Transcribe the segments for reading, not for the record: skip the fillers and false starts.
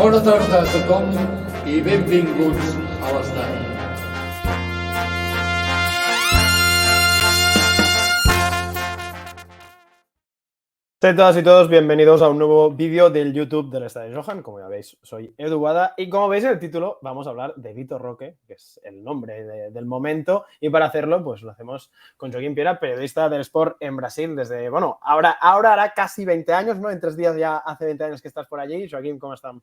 Bona tarda a tothom i benvinguts a l'estadi. Hola a todas y todos, bienvenidos a un nuevo vídeo del YouTube del Estadio Johan. Como ya veis, soy Edu Bada y como veis en el título vamos a hablar de Vitor Roque, que es el nombre del momento, y para hacerlo pues lo hacemos con Joaquín Piera, periodista del Sport en Brasil desde, bueno, ahora hará casi 20 años, ¿no? En 3 días ya hace 20 años que estás por allí. Joaquín, ¿cómo están?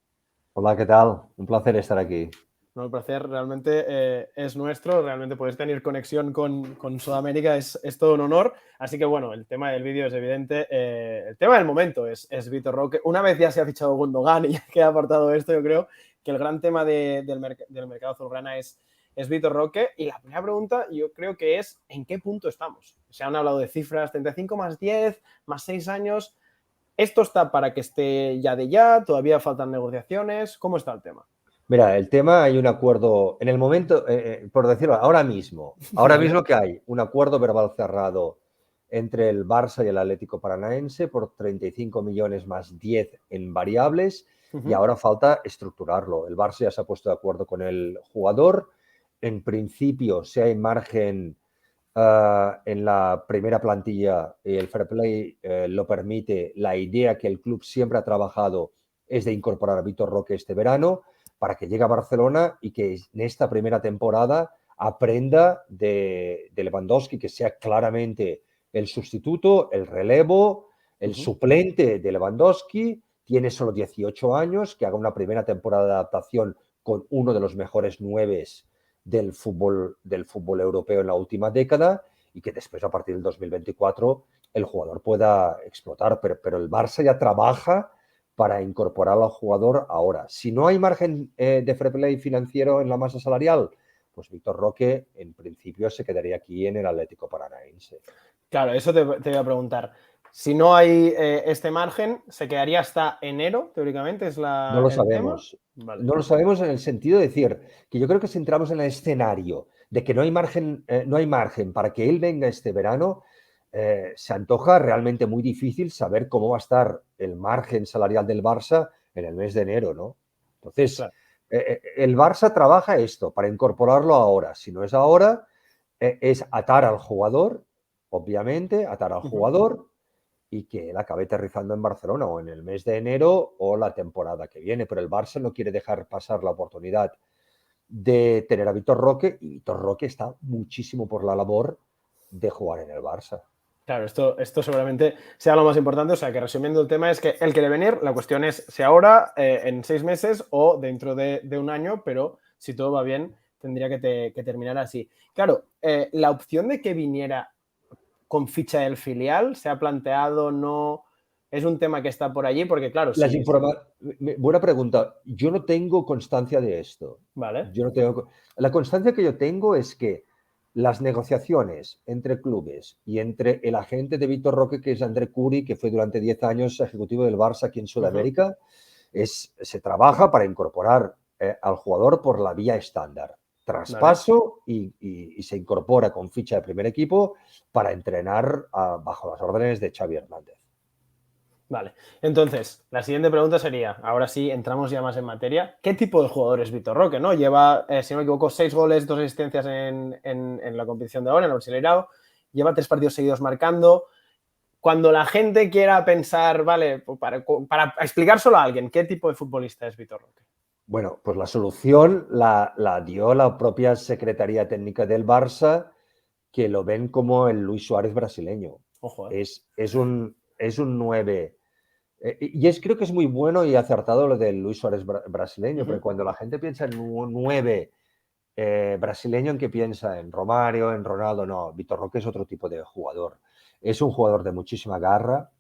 Hola, ¿qué tal? Un placer estar aquí. No, el placer realmente es nuestro, realmente poder tener conexión con Sudamérica es todo un honor, así que bueno, el tema del vídeo es evidente, el tema del momento es Vitor Roque. Una vez ya se ha fichado Gundogan y ya que ha apartado esto, yo creo que el gran tema del mercado azulgrana es Vitor Roque, y la primera pregunta yo creo que es ¿en qué punto estamos? Se han hablado de cifras, 35 más 10, más 6 años, ¿esto está para que esté ya de ya? ¿Todavía faltan negociaciones? ¿Cómo está el tema? Mira, el tema hay un acuerdo, en el momento, por decirlo, ahora mismo que hay un acuerdo verbal cerrado entre el Barça y el Atlético Paranaense por 35 millones más 10 en variables, y ahora falta estructurarlo. El Barça ya se ha puesto de acuerdo con el jugador. En principio, si hay margen en la primera plantilla y el fair play lo permite, la idea que el club siempre ha trabajado es de incorporar a Vitor Roque este verano para que llegue a Barcelona y que en esta primera temporada aprenda de Lewandowski, que sea claramente el sustituto, el relevo, el suplente de Lewandowski. Tiene solo 18 años, que haga una primera temporada de adaptación con uno de los mejores nueves del fútbol europeo en la última década, y que después, a partir del 2024, el jugador pueda explotar. Pero el Barça ya trabaja para incorporar al jugador ahora. Si no hay margen de fair play financiero en la masa salarial, pues Vitor Roque en principio se quedaría aquí en el Atlético Paranaense. Claro, eso te voy a preguntar. Si no hay este margen, ¿se quedaría hasta enero, teóricamente? No lo sabemos. Vale. No lo sabemos en el sentido de decir que yo creo que si entramos en el escenario de que no hay margen para que él venga este verano, se antoja realmente muy difícil saber cómo va a estar el margen salarial del Barça en el mes de enero, ¿no? Entonces, Claro. El Barça trabaja esto para incorporarlo ahora. Si no es ahora, es atar al jugador, obviamente, jugador, y que él acabe aterrizando en Barcelona o en el mes de enero o la temporada que viene. Pero el Barça no quiere dejar pasar la oportunidad de tener a Vitor Roque, y Vitor Roque está muchísimo por la labor de jugar en el Barça. Claro, esto seguramente sea lo más importante. O sea, que resumiendo el tema es que él quiere venir, la cuestión es si ahora, en 6 meses o dentro de un año, pero si todo va bien, tendría que terminar así. Claro, la opción de que viniera con ficha del filial, ¿se ha planteado? ¿No? Es un tema que está por allí, porque claro, sí. Buena pregunta. Yo no tengo constancia de esto. Vale. La constancia que yo tengo es que las negociaciones entre clubes y entre el agente de Vitor Roque, que es André Curi, que fue durante 10 años ejecutivo del Barça aquí en Sudamérica, se trabaja para incorporar al jugador por la vía estándar. Traspaso, vale. y se incorpora con ficha de primer equipo para entrenar bajo las órdenes de Xavi Hernández. Vale, entonces, la siguiente pregunta sería, ahora sí, entramos ya más en materia, ¿qué tipo de jugador es Vitor Roque? ¿No? Lleva, si no me equivoco, 6 goles, 2 asistencias en la competición de ahora, en el Brasileirao, lleva 3 partidos seguidos marcando. Cuando la gente quiera pensar, vale, para explicar solo a alguien, ¿qué tipo de futbolista es Vitor Roque? Bueno, pues la solución la dio la propia Secretaría Técnica del Barça, que lo ven como el Luis Suárez brasileño. Ojo, es un 9. Y creo que es muy bueno y acertado lo del Luis Suárez brasileño, porque cuando la gente piensa en un 9 brasileño, ¿en qué piensa? En Romario, en Ronaldo. No, Vitor Roque es otro tipo de jugador. Es un jugador de muchísima garra,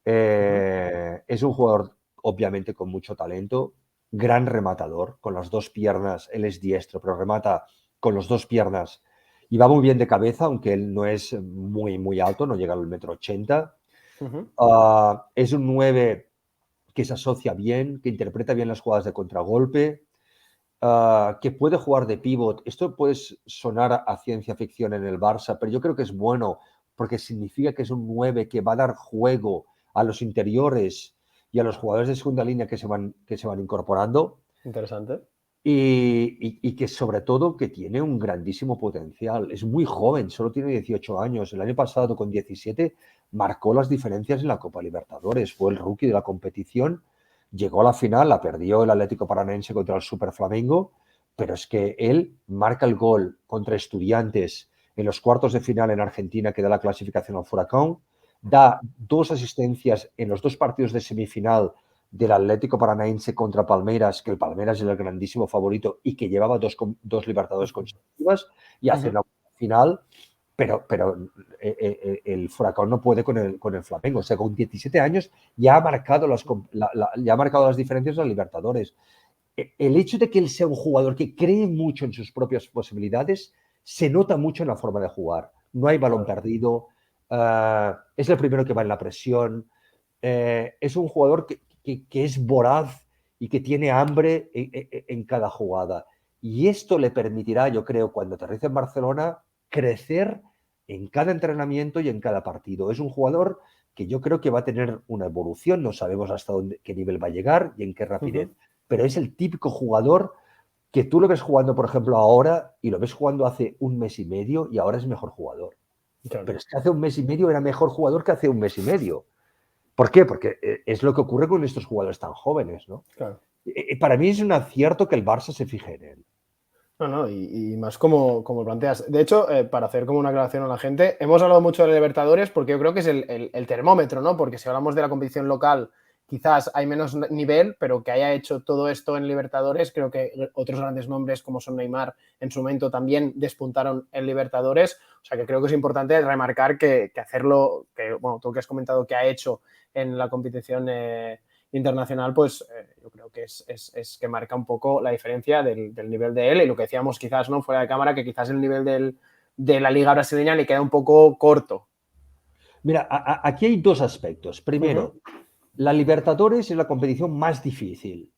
es un jugador obviamente con mucho talento, gran rematador, con las 2 piernas. Él es diestro, pero remata con las 2 piernas y va muy bien de cabeza, aunque él no es muy, muy alto, no llega al 1,80 m. Es un 9 que se asocia bien, que interpreta bien las jugadas de contragolpe, que puede jugar de pívot. Esto puede sonar a ciencia ficción en el Barça, pero yo creo que es bueno porque significa que es un 9 que va a dar juego a los interiores, y a los jugadores de segunda línea que se van incorporando. Interesante. Y que sobre todo que tiene un grandísimo potencial. Es muy joven, solo tiene 18 años. El año pasado con 17 marcó las diferencias en la Copa Libertadores. Fue el rookie de la competición. Llegó a la final, la perdió el Atlético Paranaense contra el Super Flamengo, pero es que él marca el gol contra Estudiantes en los cuartos de final en Argentina que da la clasificación al Furacán. Da 2 asistencias en los 2 partidos de semifinal del Atlético Paranaense contra Palmeiras, que el Palmeiras es el grandísimo favorito y que llevaba dos Libertadores consecutivas, y hace una final, pero el Furacán no puede con el Flamengo. O sea, con 17 años ya ha marcado las diferencias de las Libertadores. El hecho de que él sea un jugador que cree mucho en sus propias posibilidades se nota mucho en la forma de jugar. No hay balón perdido, es el primero que va en la presión, es un jugador que es voraz y que tiene hambre en cada jugada. Y esto le permitirá, yo creo, cuando aterrice en Barcelona, crecer en cada entrenamiento y en cada partido. Es un jugador que yo creo que va a tener una evolución, no sabemos hasta qué nivel va a llegar y en qué rapidez, pero es el típico jugador que tú lo ves jugando, por ejemplo, ahora y lo ves jugando hace un mes y medio y ahora es mejor jugador. Claro. Pero es que hace un mes y medio era mejor jugador que hace un mes y medio. ¿Por qué? Porque es lo que ocurre con estos jugadores tan jóvenes, ¿no? Claro. Para mí es un acierto que el Barça se fije en él. No, y más como planteas. De hecho, para hacer como una aclaración a la gente, hemos hablado mucho de Libertadores porque yo creo que es el termómetro, ¿no? Porque si hablamos de la competición local, quizás hay menos nivel, pero que haya hecho todo esto en Libertadores, creo que otros grandes nombres como son Neymar en su momento también despuntaron en Libertadores. O sea que creo que es importante remarcar que hacerlo, que bueno, tú que has comentado que ha hecho en la competición internacional, pues yo creo que es que marca un poco la diferencia del nivel de él y lo que decíamos quizás no fuera de cámara, que quizás el nivel de la liga brasileña le queda un poco corto. Mira, aquí hay 2 aspectos. Primero, la Libertadores es la competición más difícil.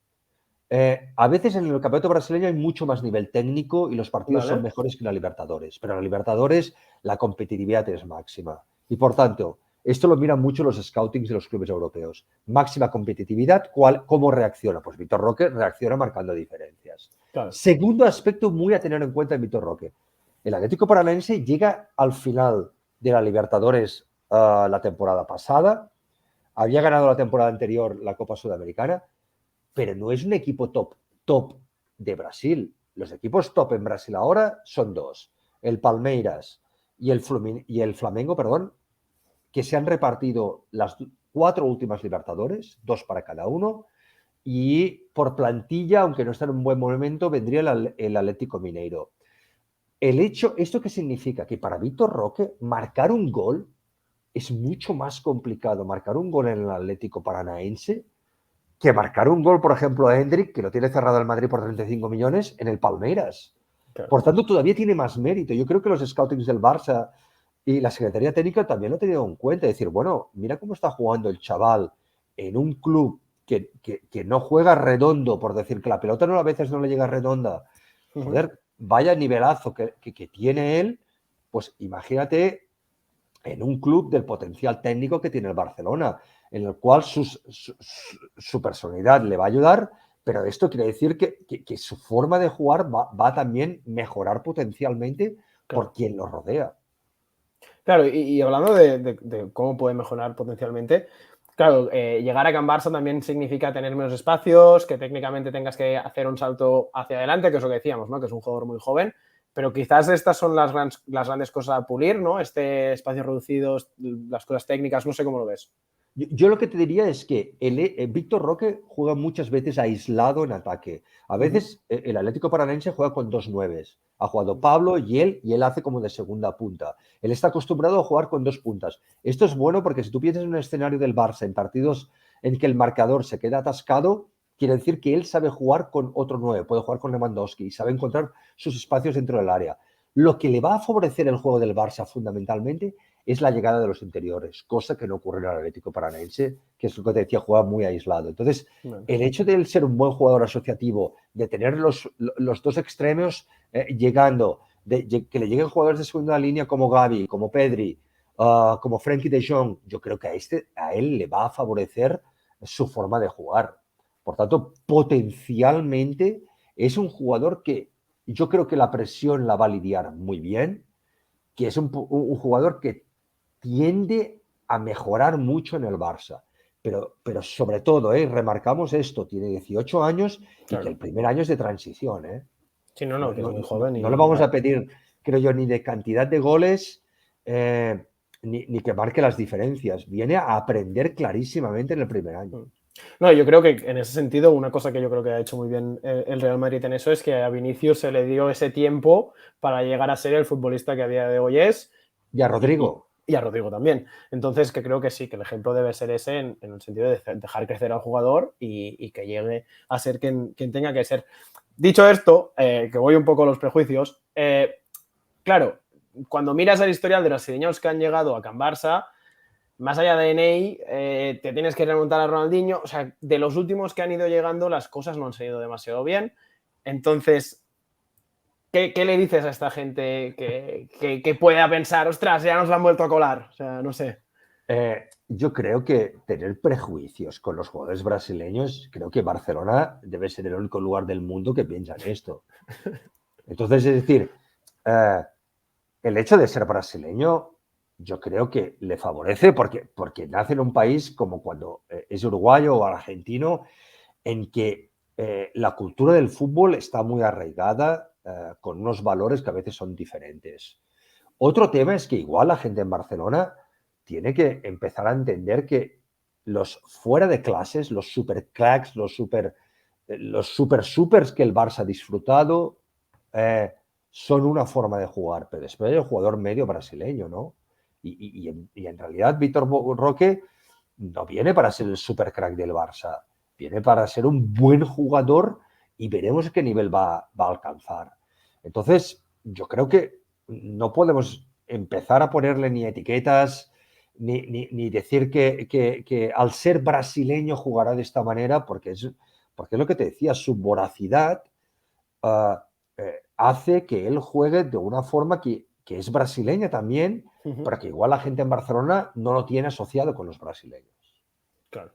A veces en el campeonato brasileño hay mucho más nivel técnico y los partidos son mejores que en la Libertadores, pero en la Libertadores la competitividad es máxima. Y por tanto, esto lo miran mucho los scoutings de los clubes europeos. Máxima competitividad, ¿cómo reacciona? Pues Vitor Roque reacciona marcando diferencias. Claro. Segundo aspecto muy a tener en cuenta en Vitor Roque. El Atlético Paranaense llega al final de la Libertadores la temporada pasada, había ganado la temporada anterior la Copa Sudamericana, pero no es un equipo top de Brasil. Los equipos top en Brasil ahora son 2, el Palmeiras y el Flamengo, perdón, que se han repartido las 4 últimas Libertadores, 2 para cada uno, y por plantilla, aunque no está en un buen momento, vendría el Atlético Mineiro. ¿Esto qué significa? Que para Vitor Roque marcar un gol es mucho más complicado marcar un gol en el Atlético Paranaense que marcar un gol, por ejemplo, a Hendrik, que lo tiene cerrado el Madrid por 35 millones, en el Palmeiras. Claro. Por tanto, todavía tiene más mérito. Yo creo que los scoutings del Barça y la Secretaría Técnica también lo han tenido en cuenta. Es decir, bueno, mira cómo está jugando el chaval en un club que no juega redondo, por decir que la pelota a veces no le llega redonda. Joder, vaya nivelazo que tiene él, pues imagínate en un club del potencial técnico que tiene el Barcelona, en el cual su personalidad le va a ayudar, pero esto quiere decir que su forma de jugar va a también mejorar potencialmente por quien lo rodea. Claro, y hablando de cómo puede mejorar potencialmente, claro, llegar a Can Barça también significa tener menos espacios, que técnicamente tengas que hacer un salto hacia adelante, que es lo que decíamos, ¿no? Que es un jugador muy joven, pero quizás estas son las grandes cosas a pulir, ¿no? Este espacio reducido, las cosas técnicas, no sé cómo lo ves. Yo lo que te diría es que Vitor Roque juega muchas veces aislado en ataque. A veces el Atlético Paranaense juega con 2 nueves. Ha jugado Pablo y él hace como de segunda punta. Él está acostumbrado a jugar con 2 puntas. Esto es bueno porque si tú piensas en un escenario del Barça, en partidos en que el marcador se queda atascado, quiere decir que él sabe jugar con otro 9, puede jugar con Lewandowski y sabe encontrar sus espacios dentro del área. Lo que le va a favorecer el juego del Barça fundamentalmente es la llegada de los interiores, cosa que no ocurre en el Atlético Paranaense, que es lo que te decía, juega muy aislado. Entonces, el hecho de él ser un buen jugador asociativo, de tener los 2 extremos llegando, que le lleguen jugadores de segunda línea como Gavi, como Pedri, como Frenkie de Jong, yo creo que a él le va a favorecer su forma de jugar. Por tanto, potencialmente es un jugador que yo creo que la presión la va a lidiar muy bien, que es un jugador que tiende a mejorar mucho en el Barça. Pero sobre todo, remarcamos esto, tiene 18 años y Claro. que el primer año es de transición. Sí, no, que es muy joven. No le vamos a pedir, creo yo, ni de cantidad de goles, ni que marque las diferencias. Viene a aprender clarísimamente en el primer año. No, yo creo que en ese sentido, una cosa que yo creo que ha hecho muy bien el Real Madrid en eso es que a Vinicius se le dio ese tiempo para llegar a ser el futbolista que a día de hoy es. Y a Rodrigo. Y a Rodrigo también. Entonces, que creo que sí, que el ejemplo debe ser ese en el sentido de dejar crecer al jugador y que llegue a ser quien tenga que ser. Dicho esto, que voy un poco a los prejuicios, claro, cuando miras el historial de los brasileños que han llegado a Can Barça, más allá de Ney, te tienes que remontar a Ronaldinho. O sea, de los últimos que han ido llegando, las cosas no han salido demasiado bien. Entonces, ¿qué le dices a esta gente que pueda pensar, ostras, ya nos la han vuelto a colar? O sea, no sé. Yo creo que tener prejuicios con los jugadores brasileños, creo que Barcelona debe ser el único lugar del mundo que piensa en esto. Entonces, es decir, el hecho de ser brasileño, yo creo que le favorece porque nace en un país como cuando es uruguayo o argentino, en que la cultura del fútbol está muy arraigada, con unos valores que a veces son diferentes. Otro tema es que igual la gente en Barcelona tiene que empezar a entender que los fuera de clases, los super cracks, los super supers que el Barça ha disfrutado, son una forma de jugar, pero después hay el jugador medio brasileño, ¿no? Y en realidad Vitor Roque no viene para ser el super crack del Barça, viene para ser un buen jugador y veremos qué nivel va a alcanzar. Entonces, yo creo que no podemos empezar a ponerle ni etiquetas, ni decir que al ser brasileño jugará de esta manera, porque es lo que te decía, su voracidad hace que él juegue de una forma que es brasileña también, pero que igual la gente en Barcelona no lo tiene asociado con los brasileños. Claro.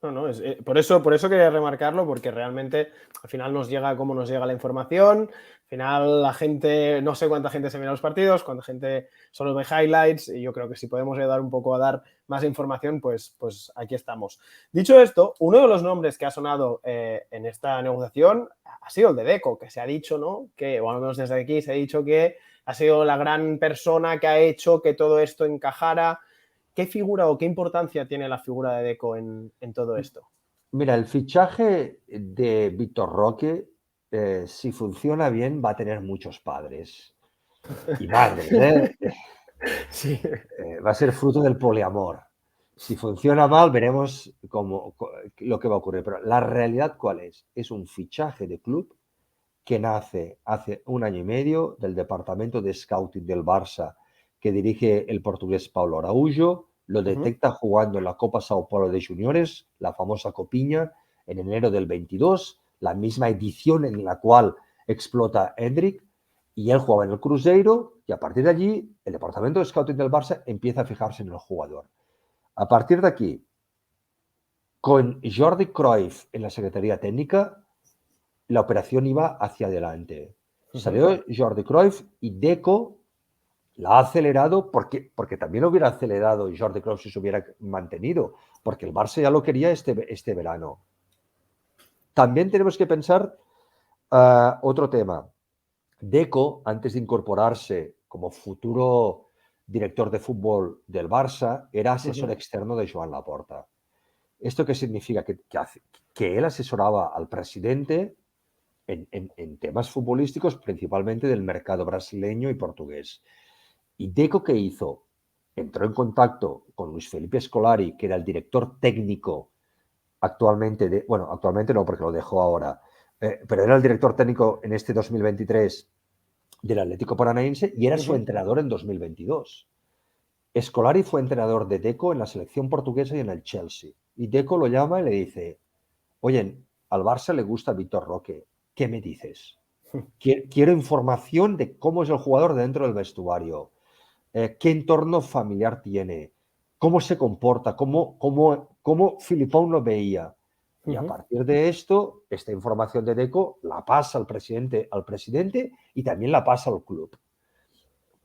No, por eso quería remarcarlo, porque realmente al final nos llega como nos llega la información. Al final la gente, no sé cuánta gente se mira los partidos, cuánta gente solo ve highlights, y yo creo que si podemos ayudar un poco a dar más información, pues aquí estamos. Dicho esto, uno de los nombres que ha sonado en esta negociación ha sido el de Deco, que se ha dicho, ¿no? Que, o al menos desde aquí se ha dicho que ha sido la gran persona que ha hecho que todo esto encajara. ¿Qué figura o qué importancia tiene la figura de Deco en todo esto? Mira, el fichaje de Vitor Roque, si funciona bien, va a tener muchos padres y madres, ¿eh? Sí. Va a ser fruto del poliamor. Si funciona mal, veremos lo que va a ocurrir. Pero la realidad, ¿cuál es? Es un fichaje de club que nace hace 1 año y medio del departamento de scouting del Barça, que dirige el portugués Paulo Araújo. Lo detecta jugando en la Copa Sao Paulo de Juniores, la famosa Copiña, en enero del 22, la misma edición en la cual explota Hendrik, y él jugaba en el Cruzeiro, y a partir de allí el departamento de scouting del Barça empieza a fijarse en el jugador. A partir de aquí, con Jordi Cruyff en la Secretaría Técnica, la operación iba hacia adelante. Salió Jordi Cruyff y Deco la ha acelerado porque también lo hubiera acelerado Jordi Cruyff si se hubiera mantenido, porque el Barça ya lo quería este verano. También tenemos que pensar otro tema. Deco, antes de incorporarse como futuro director de fútbol del Barça, era asesor externo de Joan Laporta. ¿Esto qué significa? Que él asesoraba al presidente en temas futbolísticos, principalmente del mercado brasileño y portugués. ¿Y Deco qué hizo? Entró en contacto con Luis Felipe Scolari, que era el director técnico actualmente, actualmente no, porque lo dejó ahora, pero era el director técnico en este 2023 del Atlético Paranaense y era su entrenador en 2022. Scolari fue entrenador de Deco en la selección portuguesa y en el Chelsea. Y Deco lo llama y le dice, oye, al Barça le gusta Vitor Roque, ¿qué me dices? Quiero información de cómo es el jugador dentro del vestuario, qué entorno familiar tiene, cómo se comporta, cómo cómo Filipón lo veía. Y a Ujú. partir de esto, esta información de Deco la pasa al presidente y también la pasa al club.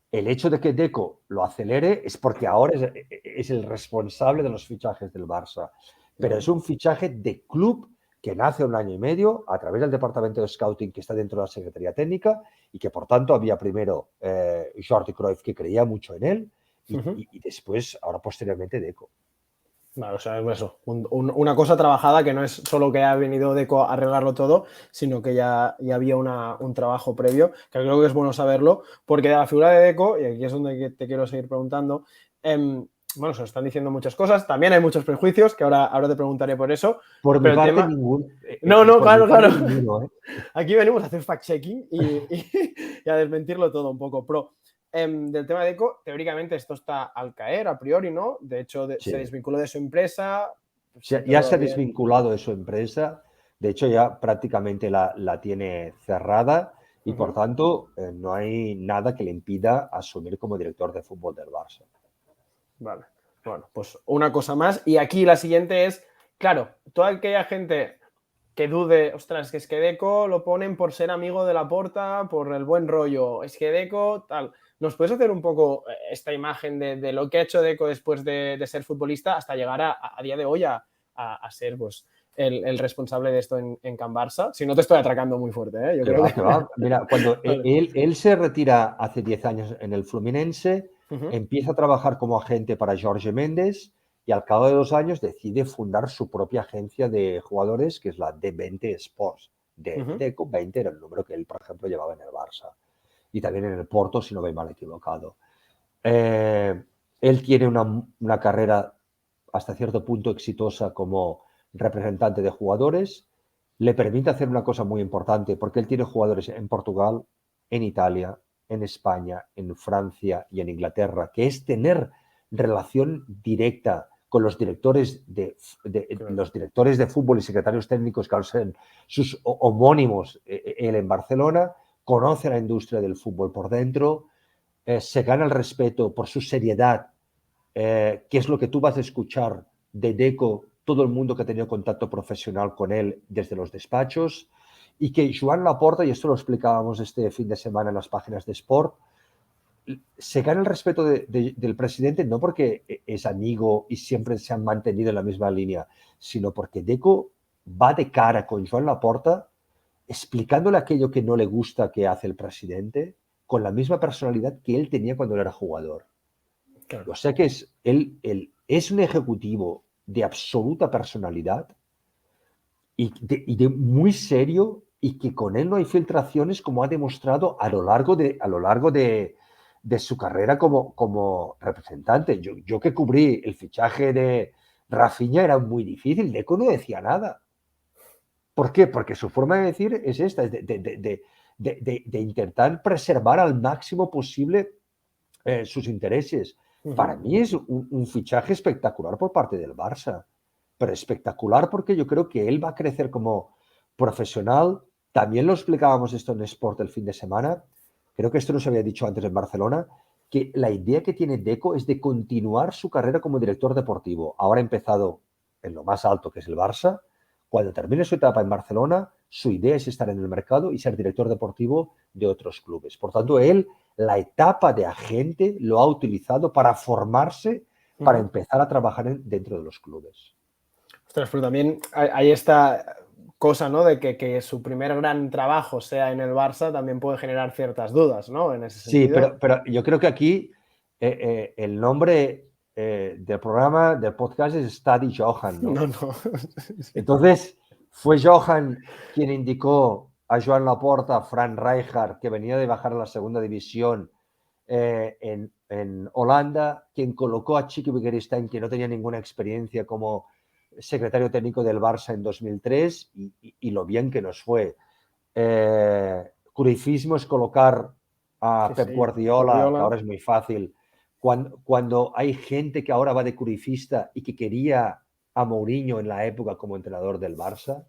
El hecho de que Deco lo acelere es porque ahora es el responsable de los fichajes del Barça. Pero es un fichaje de club que nace un año y medio a través del departamento de scouting que está dentro de la Secretaría Técnica y que por tanto había primero Jordi Cruyff, que creía mucho en él, Ujú. y después, ahora posteriormente, Deco. Vale, o sea, es eso, una cosa trabajada que no es solo que ha venido Deco a arreglarlo todo, sino que ya había un trabajo previo, que creo que es bueno saberlo, porque de la figura de Deco, y aquí es donde te quiero seguir preguntando, bueno, se nos están diciendo muchas cosas, también hay muchos prejuicios, que ahora te preguntaré por eso, Por mi pero el parte, tema... ningún. No, Por mi claro, parte, claro. ninguno, ¿eh? Aquí venimos a hacer fact-checking y a desmentirlo todo un poco, pero... del tema de Deco, teóricamente esto está al caer a priori, ¿no? De hecho, se Sí. desvinculó de su empresa. Si Ya todo se ha bien. desvinculado de su empresa, de hecho ya prácticamente la tiene cerrada y por tanto no hay nada que le impida asumir como director de fútbol del Barça. Vale, bueno, pues una cosa más. Y aquí la siguiente es, claro, toda aquella gente que dude, ostras, es que Deco lo ponen por ser amigo de Laporta, por el buen rollo, es que Deco, tal. ¿Nos puedes hacer un poco esta imagen de lo que ha hecho Deco después de ser futbolista hasta llegar a día de hoy a ser pues, el responsable de esto en Can Barça? Si no te estoy atracando muy fuerte, ¿eh? Yo Que creo va, que... que va. Mira, cuando Vale. él se retira hace 10 años en el Fluminense, Ujú. empieza a trabajar como agente para Jorge Méndez y al cabo de 2 años decide fundar su propia agencia de jugadores, que es la D20 Sports. De Ujú. Deco 20 era el número que él, por ejemplo, llevaba en el Barça. Y también en el Porto, si no voy mal equivocado. Él tiene una carrera hasta cierto punto exitosa como representante de jugadores. Le permite hacer una cosa muy importante porque él tiene jugadores en Portugal, en Italia, en España, en Francia y en Inglaterra, que es tener relación directa con los directores Claro. los directores de fútbol y secretarios técnicos que ahora son sus homónimos, él en Barcelona, conoce la industria del fútbol por dentro, se gana el respeto por su seriedad, que es lo que tú vas a escuchar de Deco, todo el mundo que ha tenido contacto profesional con él desde los despachos, y que Joan Laporta, y esto lo explicábamos este fin de semana en las páginas de Sport, se gana el respeto del presidente no porque es amigo y siempre se han mantenido en la misma línea, sino porque Deco va de cara con Joan Laporta explicándole aquello que no le gusta que hace el presidente con la misma personalidad que él tenía cuando él era jugador. Claro. O sea que él es un ejecutivo de absoluta personalidad y de muy serio y que con él no hay filtraciones como ha demostrado a lo largo de su carrera como representante. Yo que cubrí el fichaje de Rafinha era muy difícil, Deco no decía nada. ¿Por qué? Porque su forma de decir es esta, es de intentar preservar al máximo posible sus intereses. Para mí es un fichaje espectacular por parte del Barça, pero espectacular porque yo creo que él va a crecer como profesional. También lo explicábamos esto en Sport el fin de semana, creo que esto no se había dicho antes en Barcelona, que la idea que tiene Deco es de continuar su carrera como director deportivo. Ahora ha empezado en lo más alto, que es el Barça. Cuando termine su etapa en Barcelona, su idea es estar en el mercado y ser director deportivo de otros clubes. Por tanto, él la etapa de agente lo ha utilizado para formarse, para empezar a trabajar dentro de los clubes. Ostras, pero también hay esta cosa, ¿no? De que su primer gran trabajo sea en el Barça también puede generar ciertas dudas, ¿no? En ese Sí, sentido. pero yo creo que aquí el nombre del programa, del podcast es Stadi Johan, ¿no? No, no. Sí. Entonces, fue Johan quien indicó a Joan Laporta, a Fran Rijkaard, que venía de bajar a la segunda división en Holanda, quien colocó a Chiqui Begiristain, que no tenía ninguna experiencia como secretario técnico del Barça en 2003, y lo bien que nos fue. Cruyffismo es colocar a Sí, Pep sí. Guardiola, que Guardiola. ahora es muy fácil, cuando hay gente que ahora va de cruifista y que quería a Mourinho en la época como entrenador del Barça,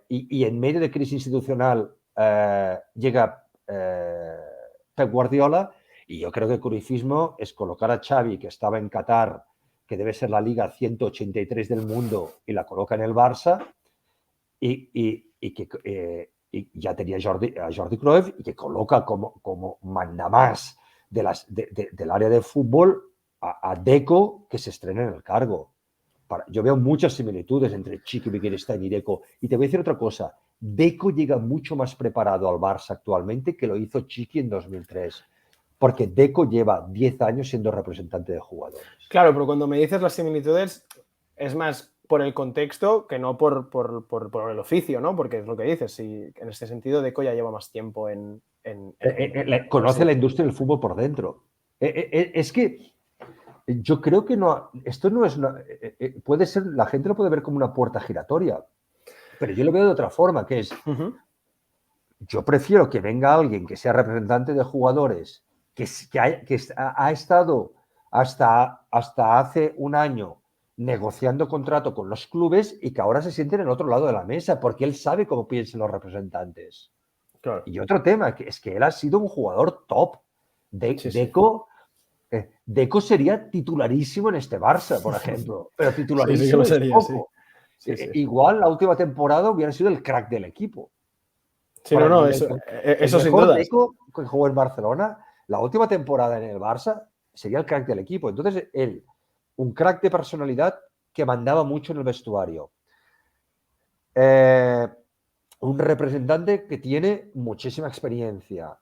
y en medio de crisis institucional llega Pep Guardiola, y yo creo que el cruyffismo es colocar a Xavi, que estaba en Qatar que debe ser la liga 183 del mundo, y la coloca en el Barça, y ya tenía a Jordi Cruyff, y que coloca como mandamás del área de fútbol a Deco, que se estrena en el cargo. Yo veo muchas similitudes entre Chiqui Begiristain y Deco. Y te voy a decir otra cosa. Deco llega mucho más preparado al Barça actualmente que lo hizo Chiqui en 2003. Porque Deco lleva 10 años siendo representante de jugadores. Claro, pero cuando me dices las similitudes, es más por el contexto que no por el oficio, ¿no? Porque es lo que dices. Si en este sentido, Deco ya lleva más tiempo conoce la industria del fútbol por dentro. Es que yo creo que no. Esto no es puede ser, la gente lo puede ver como una puerta giratoria, pero yo lo veo de otra forma, que es. Yo prefiero que venga alguien que sea representante de jugadores, que ha estado hasta hace un año negociando contrato con los clubes y que ahora se sienten en el otro lado de la mesa, porque él sabe cómo piensan los representantes. Claro. Y otro tema, que es que él ha sido un jugador top. Deco sería titularísimo en este Barça, por ejemplo, pero titularísimo sí, es poco. Sí. Igual la última temporada hubiera sido el crack del equipo. Sí, eso sin duda. Deco, que jugó en Barcelona, la última temporada en el Barça, sería el crack del equipo. Entonces, él, un crack de personalidad que mandaba mucho en el vestuario. Un representante que tiene muchísima experiencia.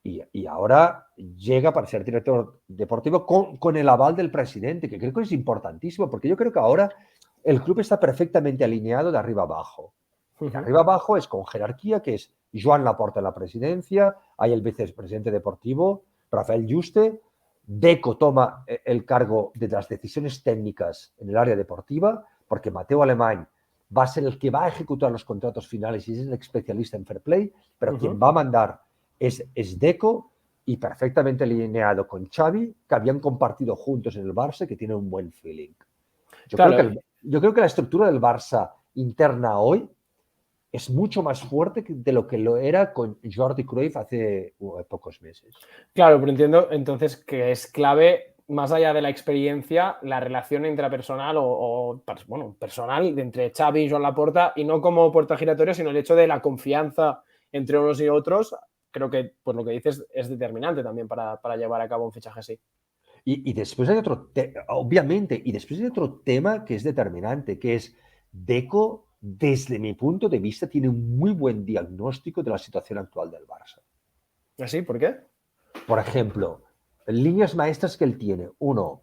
Y ahora llega para ser director deportivo con el aval del presidente, que creo que es importantísimo, porque yo creo que ahora el club está perfectamente alineado de arriba abajo. De arriba abajo es con jerarquía, que es Joan Laporta en la presidencia, hay el vicepresidente deportivo, Rafael Juste, Deco toma el cargo de las decisiones técnicas en el área deportiva, porque Mateu Alemany va a ser el que va a ejecutar los contratos finales y es el especialista en fair play, pero quien va a mandar es Deco, y perfectamente alineado con Xavi, que habían compartido juntos en el Barça, que tiene un buen feeling. Yo creo que la estructura del Barça interna hoy es mucho más fuerte de lo que lo era con Jordi Cruyff hace pocos meses. Claro, pero entiendo entonces que es clave, más allá de la experiencia, la relación intrapersonal personal entre Xavi y Joan Laporta, y no como puerta giratoria, sino el hecho de la confianza entre unos y otros. Creo que, pues lo que dices es determinante también para llevar a cabo un fichaje así. Y después hay obviamente, y después hay otro tema que es determinante, que es Deco, desde mi punto de vista, tiene un muy buen diagnóstico de la situación actual del Barça. ¿Así? ¿Por qué? Por ejemplo, líneas maestras que él tiene. Uno,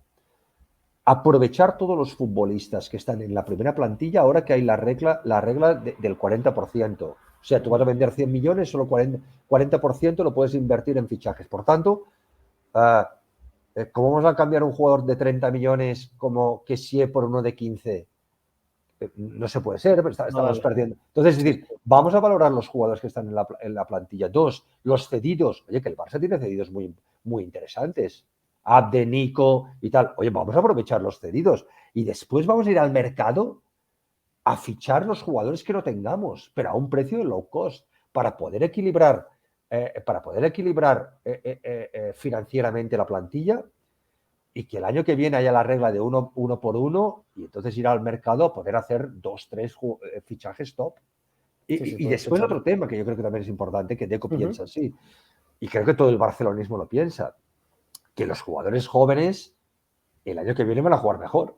aprovechar todos los futbolistas que están en la primera plantilla ahora que hay la regla del 40%. O sea, tú vas a vender 100 millones, solo 40% lo puedes invertir en fichajes. Por tanto, ¿cómo vamos a cambiar un jugador de 30 millones como Kessie por uno de 15? No se puede ser, pero estamos perdiendo. Entonces, es decir, vamos a valorar los jugadores que están en la plantilla. Dos, los cedidos. Oye, que el Barça tiene cedidos muy, muy interesantes. Abde, Nico y tal. Oye, vamos a aprovechar los cedidos. Y después vamos a ir al mercado a fichar los jugadores que no tengamos, pero a un precio de low cost, para poder equilibrar, financieramente la plantilla, y que el año que viene haya la regla de uno por uno, y entonces ir al mercado a poder hacer 2, 3 fichajes top. Y después otro tema que yo creo que también es importante, que Deco piensa así, y creo que todo el barcelonismo lo piensa, que los jugadores jóvenes el año que viene van a jugar mejor.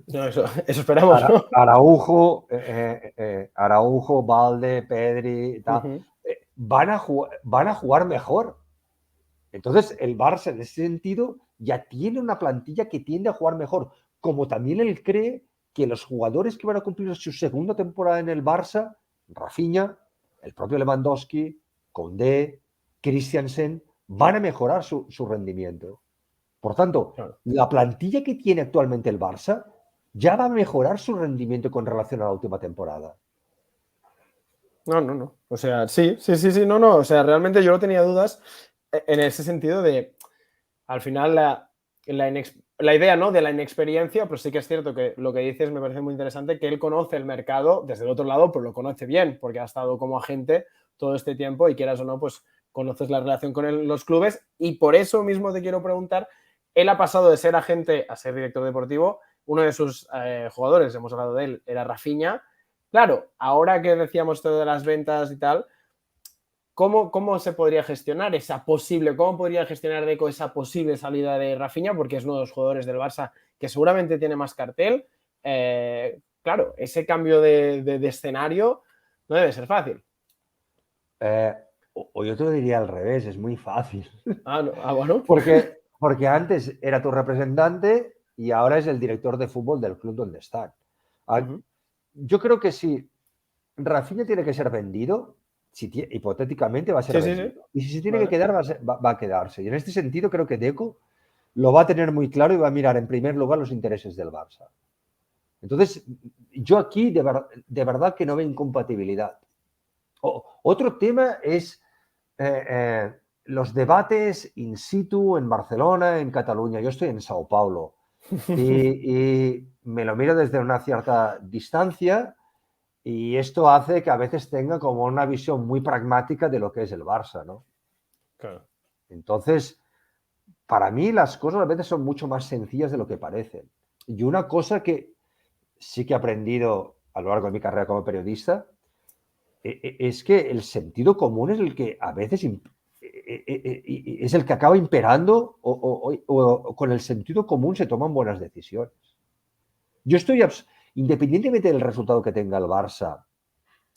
No, eso esperamos, ¿no? Araujo, Valde, Pedri, tal, van a jugar mejor. Entonces, el Barça, en ese sentido, ya tiene una plantilla que tiende a jugar mejor. Como también él cree que los jugadores que van a cumplir su segunda temporada en el Barça, Rafinha, el propio Lewandowski, Koundé, Christensen, van a mejorar su rendimiento. Por tanto, la plantilla que tiene actualmente el Barça ya va a mejorar su rendimiento con relación a la última temporada. No. O sea, sí. No. O sea, realmente yo no tenía dudas en ese sentido de, al final, la idea, ¿no?, de la inexperiencia, pues sí que es cierto que lo que dices me parece muy interesante, que él conoce el mercado desde el otro lado, pues lo conoce bien, porque ha estado como agente todo este tiempo y quieras o no, pues conoces la relación con los clubes, y por eso mismo te quiero preguntar él ha pasado de ser agente a ser director deportivo. Uno de sus jugadores, hemos hablado de él, era Rafinha. Claro, ahora que decíamos todo de las ventas y tal, ¿cómo se podría gestionar cómo podría gestionar Deco esa posible salida de Rafinha? Porque es uno de los jugadores del Barça que seguramente tiene más cartel. Claro, ese cambio de escenario no debe ser fácil. O yo te lo diría al revés, es muy fácil. Bueno. Porque antes era tu representante y ahora es el director de fútbol del club donde están. Yo creo que si Rafinha tiene que ser vendido, hipotéticamente va a ser vendido. Y si se tiene que quedar, va a quedarse. Y en este sentido creo que Deco lo va a tener muy claro y va a mirar en primer lugar los intereses del Barça. Entonces, yo aquí de verdad que no veo incompatibilidad. Otro tema es los debates in situ en Barcelona, en Cataluña. Yo estoy en Sao Paulo y me lo miro desde una cierta distancia y esto hace que a veces tenga como una visión muy pragmática de lo que es el Barça, ¿no? Claro. Entonces, para mí las cosas a veces son mucho más sencillas de lo que parecen. Y una cosa que sí que he aprendido a lo largo de mi carrera como periodista es que el sentido común es el que a veces es el que acaba imperando o con el sentido común se toman buenas decisiones. Yo estoy, independientemente del resultado que tenga el Barça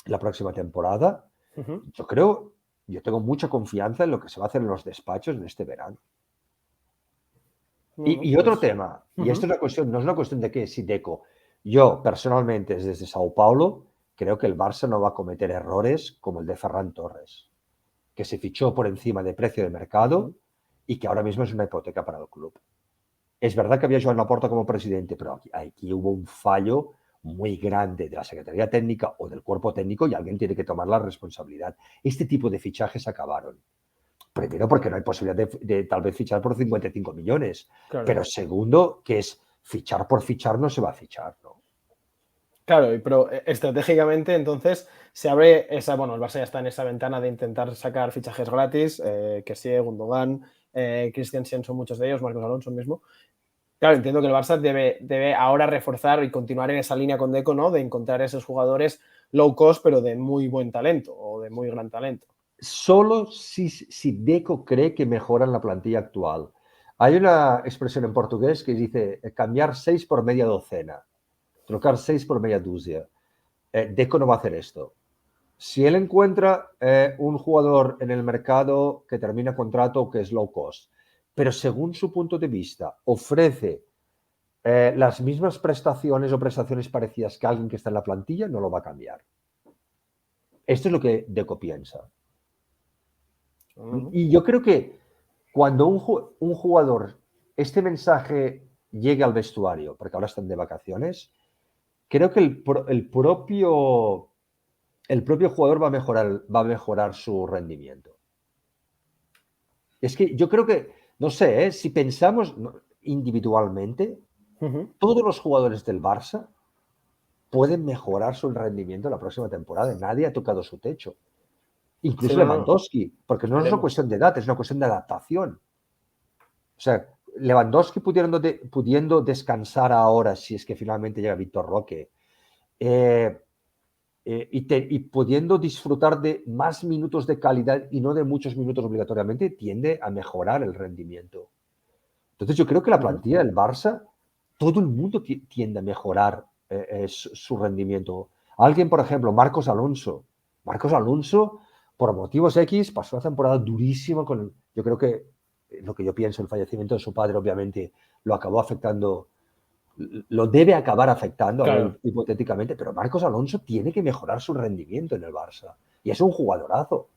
la próxima temporada, yo tengo mucha confianza en lo que se va a hacer en los despachos en este verano. Y otro tema, y esto es una cuestión, no es una cuestión de que si Deco, yo personalmente desde Sao Paulo creo que el Barça no va a cometer errores como el de Ferran Torres, que se fichó por encima de precio de mercado y que ahora mismo es una hipoteca para el club. Es verdad que había Joan Laporta como presidente, pero aquí hubo un fallo muy grande de la Secretaría Técnica o del cuerpo técnico y alguien tiene que tomar la responsabilidad. Este tipo de fichajes acabaron. Primero, porque no hay posibilidad de tal vez fichar por 55 millones. Claro. Pero segundo, que es fichar por fichar no se va a fichar, ¿no? Claro, pero estratégicamente entonces se abre el Barça ya está en esa ventana de intentar sacar fichajes gratis, que sí, Gundogan, Christensen son muchos de ellos, Marcos Alonso mismo. Claro, entiendo que el Barça debe ahora reforzar y continuar en esa línea con Deco, ¿no? De encontrar esos jugadores low cost, pero de muy buen talento o de muy gran talento. Solo si Deco cree que mejoran la plantilla actual. Hay una expresión en portugués que dice cambiar 6 por media docena, trocar 6 por media dúzia. Deco no va a hacer esto. Si él encuentra un jugador en el mercado que termina contrato que es low cost, pero según su punto de vista ofrece las mismas prestaciones o prestaciones parecidas que alguien que está en la plantilla, no lo va a cambiar. Esto es lo que Deco piensa. Y yo creo que cuando un jugador, este mensaje llegue al vestuario, porque ahora están de vacaciones, creo que el propio jugador va a mejorar su rendimiento. Es que yo creo que, no sé, si pensamos individualmente, todos los jugadores del Barça pueden mejorar su rendimiento la próxima temporada. Nadie ha tocado su techo. Incluso Lewandowski, porque no es una cuestión de edad, es una cuestión de adaptación. O sea, Lewandowski pudiendo descansar ahora, si es que finalmente llega Víctor Roque, y pudiendo disfrutar de más minutos de calidad y no de muchos minutos obligatoriamente, tiende a mejorar el rendimiento. Entonces yo creo que la plantilla del Barça, todo el mundo tiende a mejorar su rendimiento. Alguien, por ejemplo, Marcos Alonso. Marcos Alonso, por motivos X, pasó una temporada durísima con... Yo creo que lo que yo pienso, el fallecimiento de su padre, obviamente, lo acabó afectando, lo debe acabar afectando, claro, hipotéticamente, pero Marcos Alonso tiene que mejorar su rendimiento en el Barça. Y es un jugadorazo.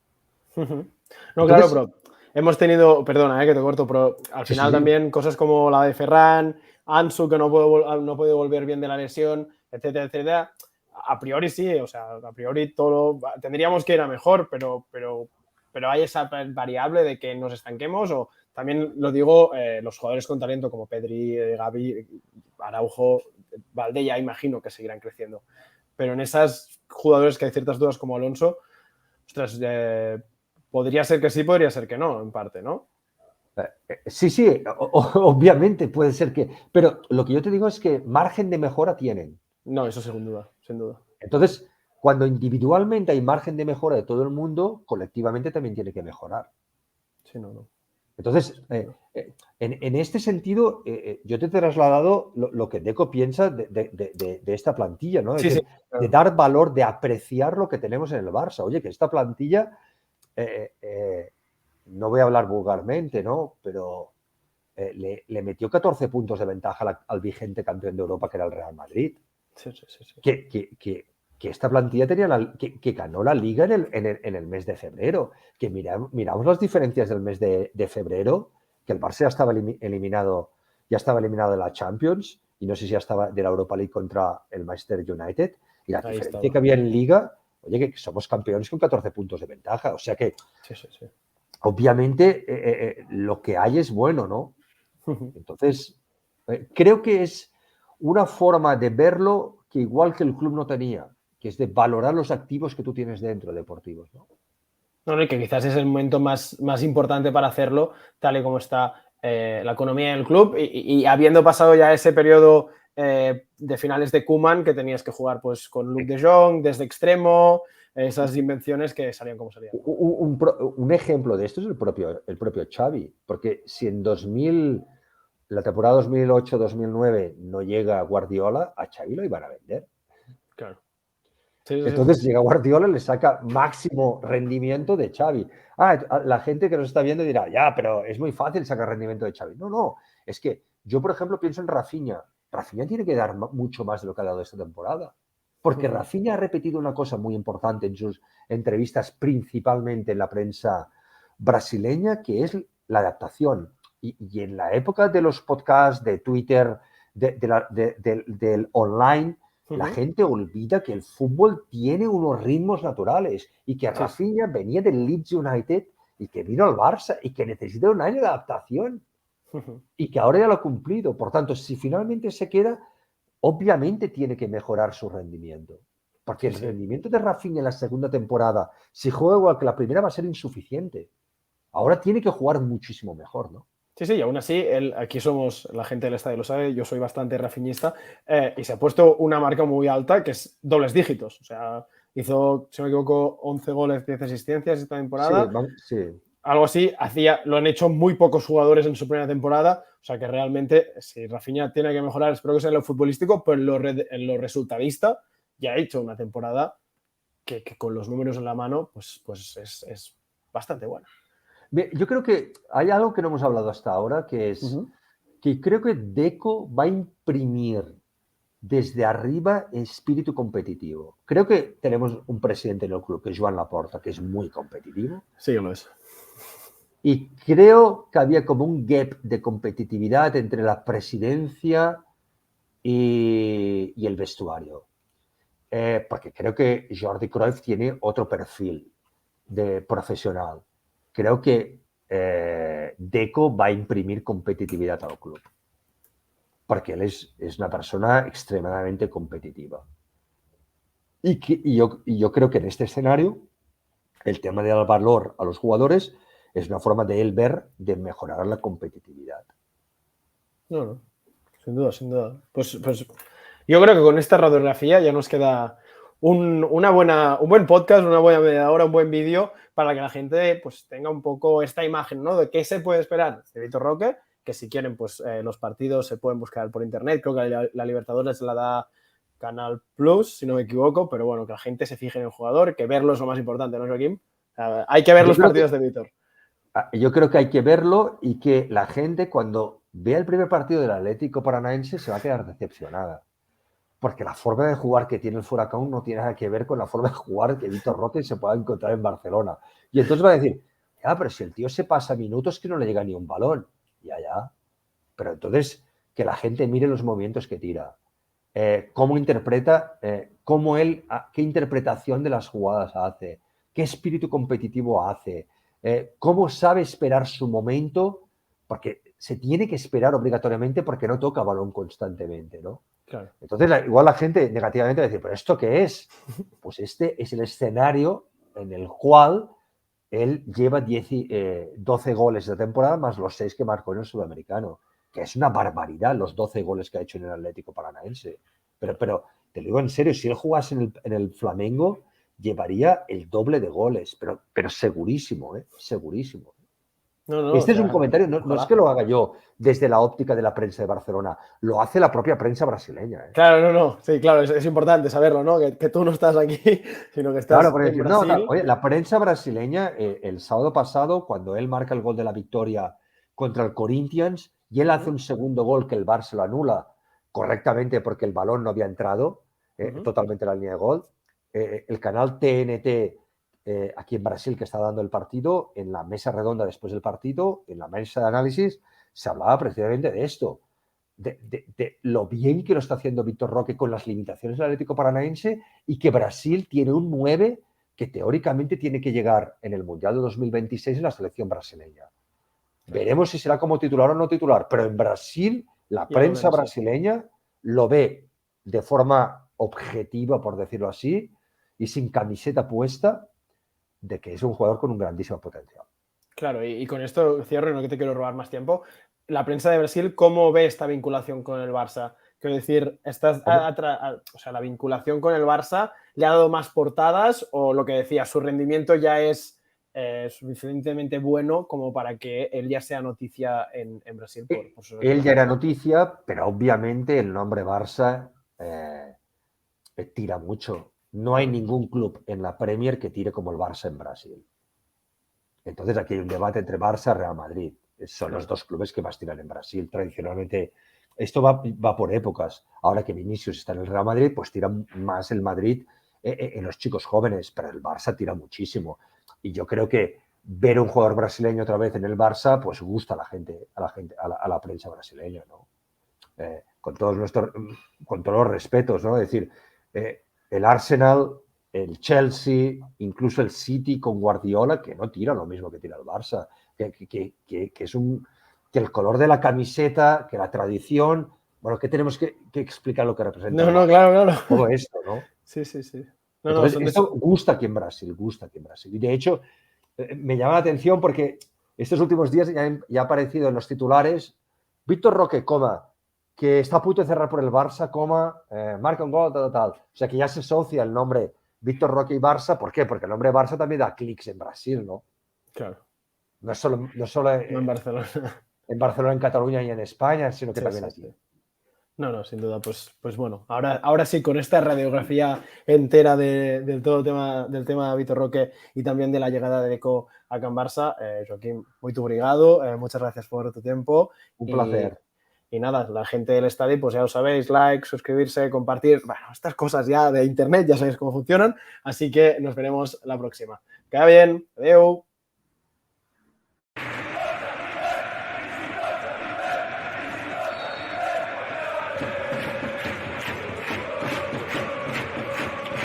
No, entonces, claro, pero hemos tenido, perdona que te corto, pero al final también cosas como la de Ferran, Ansu, que no puede volver bien de la lesión, etcétera, etcétera. A priori sí, o sea, a priori todo tendríamos que ir a mejor, pero hay esa variable de que nos estanquemos, o también lo digo, los jugadores con talento como Pedri, Gavi, Araujo, Valde, ya imagino que seguirán creciendo. Pero en esas jugadores que hay ciertas dudas como Alonso, ostras, podría ser que sí, podría ser que no, en parte, ¿no? Sí, obviamente puede ser que... Pero lo que yo te digo es que margen de mejora tienen. No, eso sin duda, sin duda. Entonces, cuando individualmente hay margen de mejora de todo el mundo, colectivamente también tiene que mejorar. Sí, no. Entonces, en este sentido, yo te he trasladado lo que Deco piensa de esta plantilla, ¿no? Es Sí, decir, claro. de dar valor, de apreciar lo que tenemos en el Barça. Oye, que esta plantilla, no voy a hablar vulgarmente, ¿no? Pero le metió 14 puntos de ventaja al vigente campeón de Europa, que era el Real Madrid. Sí. Que esta plantilla que ganó la Liga en el mes de febrero. Que miramos las diferencias del mes de febrero, que el Barça ya estaba eliminado de la Champions y no sé si ya estaba de la Europa League contra el Manchester United. Y la diferencia que había en Liga, oye, que somos campeones con 14 puntos de ventaja. O sea que, sí. obviamente, lo que hay es bueno, ¿no? Entonces, creo que es una forma de verlo que igual que el club no tenía, que es de valorar los activos que tú tienes dentro, deportivos, ¿no? No, y que quizás es el momento más importante para hacerlo, tal y como está la economía del club y habiendo pasado ya ese periodo de finales de Koeman, que tenías que jugar pues con Luuk de Jong desde extremo, esas invenciones que salían como salían. Un ejemplo de esto es el propio Xavi, porque si en la temporada 2008-2009 no llega Guardiola, a Xavi lo iban a vender. Claro. Entonces llega Guardiola y le saca máximo rendimiento de Xavi. La gente que nos está viendo dirá, ya, pero es muy fácil sacar rendimiento de Xavi. No, es que yo, por ejemplo, pienso en Rafinha. Rafinha tiene que dar mucho más de lo que ha dado esta temporada. Porque Rafinha ha repetido una cosa muy importante en sus entrevistas, principalmente en la prensa brasileña, que es la adaptación. Y en la época de los podcasts, de Twitter, del online, la gente olvida que el fútbol tiene unos ritmos naturales y que Rafinha venía del Leeds United y que vino al Barça y que necesita un año de adaptación y que ahora ya lo ha cumplido. Por tanto, si finalmente se queda, obviamente tiene que mejorar su rendimiento. Porque el rendimiento de Rafinha en la segunda temporada, si juega igual que la primera, va a ser insuficiente. Ahora tiene que jugar muchísimo mejor, ¿no? Sí, y aún así, aquí somos, la gente del estadio lo sabe, yo soy bastante rafiñista y se ha puesto una marca muy alta que es dobles dígitos. O sea, hizo, si no me equivoco, 11 goles, 10 asistencias esta temporada. Sí. Algo así, lo han hecho muy pocos jugadores en su primera temporada. O sea que realmente, si Rafinha tiene que mejorar, espero que sea en lo futbolístico, pero en lo resultadista ya ha hecho una temporada que con los números en la mano, pues es bastante buena. Yo creo que hay algo que no hemos hablado hasta ahora, que es que creo que Deco va a imprimir desde arriba espíritu competitivo. Creo que tenemos un presidente en el club, que es Joan Laporta, que es muy competitivo. Sí, lo es. Y creo que había como un gap de competitividad entre la presidencia y el vestuario. Porque creo que Jordi Cruyff tiene otro perfil de profesional. Creo que Deco va a imprimir competitividad al club. Porque él es una persona extremadamente competitiva. Y yo creo que en este escenario el tema de dar valor a los jugadores es una forma de él ver de mejorar la competitividad. No, sin duda. Pues yo creo que con esta radiografía ya nos queda un buen podcast, una buena media hora, un buen vídeo para que la gente pues tenga un poco esta imagen, ¿no? De qué se puede esperar de Vitor Roque, que si quieren pues los partidos se pueden buscar por internet, creo que la Libertadores la da Canal Plus, si no me equivoco, pero bueno, que la gente se fije en el jugador, que verlo es lo más importante, ¿no, Joaquín? Hay que ver los partidos de Vitor. Yo creo que hay que verlo y que la gente cuando vea el primer partido del Atlético Paranaense se va a quedar decepcionada. Porque la forma de jugar que tiene el Furacán no tiene nada que ver con la forma de jugar que Vitor Roque se pueda encontrar en Barcelona. Y entonces va a decir, pero si el tío se pasa minutos que no le llega ni un balón. Ya. Pero entonces que la gente mire los movimientos que tira. Cómo interpreta, qué interpretación de las jugadas hace, qué espíritu competitivo hace, cómo sabe esperar su momento, porque se tiene que esperar obligatoriamente porque no toca balón constantemente, ¿no? Claro. Entonces, igual la gente negativamente va a decir, ¿pero esto qué es? Pues este es el escenario en el cual él lleva 12 goles de temporada más los 6 que marcó en el Sudamericano, que es una barbaridad los 12 goles que ha hecho en el Atlético Paranaense. Pero te lo digo en serio, si él jugase en el Flamengo, llevaría el doble de goles, pero segurísimo, segurísimo. No, Este o es sea, un comentario, no es ojalá. que lo haga yo desde la óptica de la prensa de Barcelona, lo hace la propia prensa brasileña. Claro, no. Sí, claro, es importante saberlo, ¿no? Que tú no estás aquí, sino que estás Claro, por en decir, no, Brasil. oye, la prensa brasileña, el sábado pasado, cuando él marca el gol de la victoria contra el Corinthians y él hace un segundo gol que el Barça lo anula correctamente porque el balón no había entrado totalmente en la línea de gol, el canal TNT aquí en Brasil que está dando el partido, en la mesa redonda después del partido, en la mesa de análisis, se hablaba precisamente de esto. De lo bien que lo está haciendo Víctor Roque con las limitaciones del Atlético Paranaense y que Brasil tiene un 9 que teóricamente tiene que llegar en el Mundial de 2026 en la selección brasileña. Veremos si será como titular o no titular, pero en Brasil la prensa brasileña lo ve de forma objetiva, por decirlo así, y sin camiseta puesta, de que es un jugador con un grandísimo potencial. Claro, y con esto cierro y no que te quiero robar más tiempo. La prensa de Brasil, ¿cómo ve esta vinculación con el Barça? Quiero decir, o sea, la vinculación con el Barça le ha dado más portadas o lo que decía, su rendimiento ya es suficientemente bueno como para que él ya sea noticia en Brasil por su Él ya era noticia, pero obviamente el nombre Barça tira mucho. No hay ningún club en la Premier que tire como el Barça en Brasil. Entonces aquí hay un debate entre Barça y Real Madrid. Son los dos clubes que más tiran en Brasil. Tradicionalmente, esto va por épocas. Ahora que Vinicius está en el Real Madrid, pues tira más el Madrid en los chicos jóvenes, pero el Barça tira muchísimo. Y yo creo que ver un jugador brasileño otra vez en el Barça, pues gusta a la prensa brasileña, ¿no? Con todos los respetos, ¿no? Es decir, el Arsenal, el Chelsea, incluso el City con Guardiola, que no tira lo mismo que tira el Barça, que es que el color de la camiseta, que la tradición, bueno, que tenemos que explicar lo que representa. No, claro. Todo esto, ¿no? Sí. Entonces, esto gusta aquí en Brasil. Y de hecho, me llama la atención porque estos últimos días ya ha aparecido en los titulares Víctor Roque, que está a punto de cerrar por el Barça, marca un gol, tal. O sea, que ya se asocia el nombre Víctor Roque y Barça. ¿Por qué? Porque el nombre Barça también da clics en Brasil, ¿no? Claro. No solo en Barcelona. En Barcelona, en Cataluña y en España, sino que también aquí. Sí. No, sin duda. Pues bueno, ahora sí, con esta radiografía entera del tema de Víctor Roque y también de la llegada de Deco a Can Barça, Joaquín, muy obrigado, muchas gracias por tu tiempo. Un placer. Y nada, la gente del estadio, pues ya lo sabéis, like, suscribirse, compartir, bueno, estas cosas ya de internet, ya sabéis cómo funcionan, así que nos veremos la próxima. Que vaya bien, adiós.